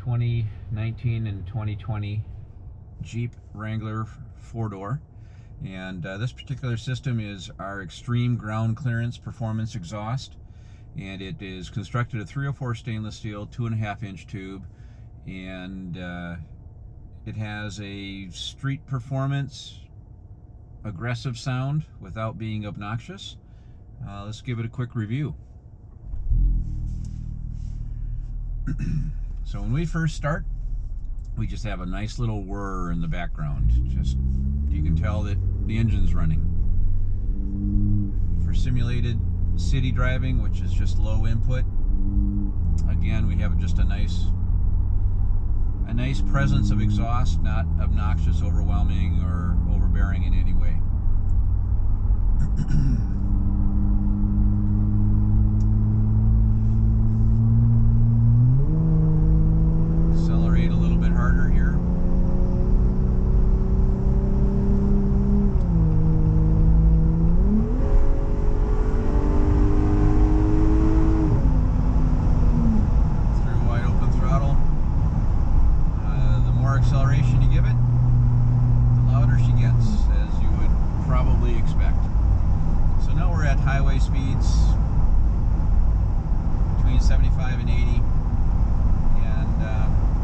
2019 and 2020 Jeep Wrangler 4-door, and this particular system is our extreme ground clearance performance exhaust, and it is constructed of 304 stainless steel, 2.5-inch tube, and it has a street performance aggressive sound without being obnoxious. Let's give it a quick review. So when we first start, we just have a nice little whir in the background. Just, you can tell that the engine's running. For simulated city driving, which is just low input, again, we have just a nice presence of exhaust, not obnoxious, overwhelming, or overbearing in any way. Accelerate a little bit harder here. Through wide open throttle. The more acceleration you give it, the louder she gets, as you would probably expect. So now we're at highway speeds between 75 and 80, and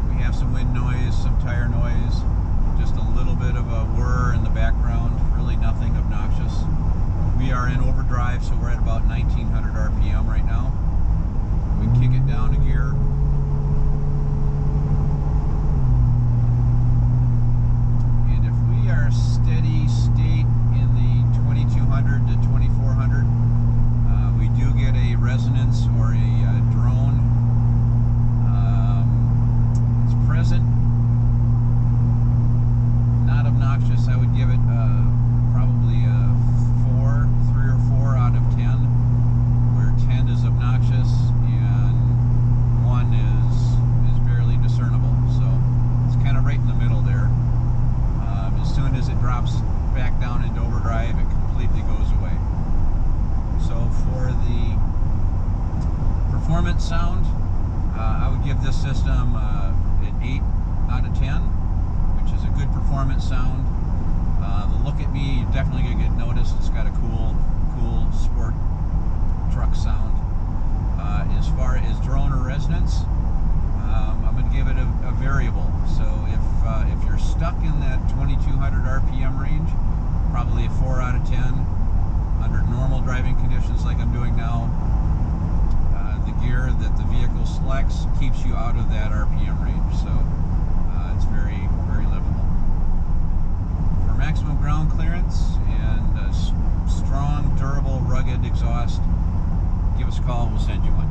we have some wind noise, some tire noise, just a little bit of a whir in the background, really nothing obnoxious. We are in overdrive, so we're at about 1900 RPM right now. We kick it down a gear. And if we are steady state in the 2200 to 2400, we do get a resonance or a drone. It's present, not obnoxious. I would give it probably a 3 or 4 out of 10, where 10 is obnoxious and 1 is barely discernible. So it's kind of right in the middle there. As soon as it drops back down into overdrive, it completely goes away. So for the performance sound, I would give this system an 8 out of 10, which is a good performance sound. The look at me, you're definitely going to get noticed. It's got a cool sport truck sound. As far as drone or resonance, I'm going to give it a variable. So if you're stuck in that 2200 RPM range, probably a 4 out of 10. Under normal driving conditions like I'm doing now, the gear that the vehicle selects keeps you out of that RPM range, so it's very, very livable. For maximum ground clearance and strong, durable, rugged exhaust, give us a call, we'll send you one.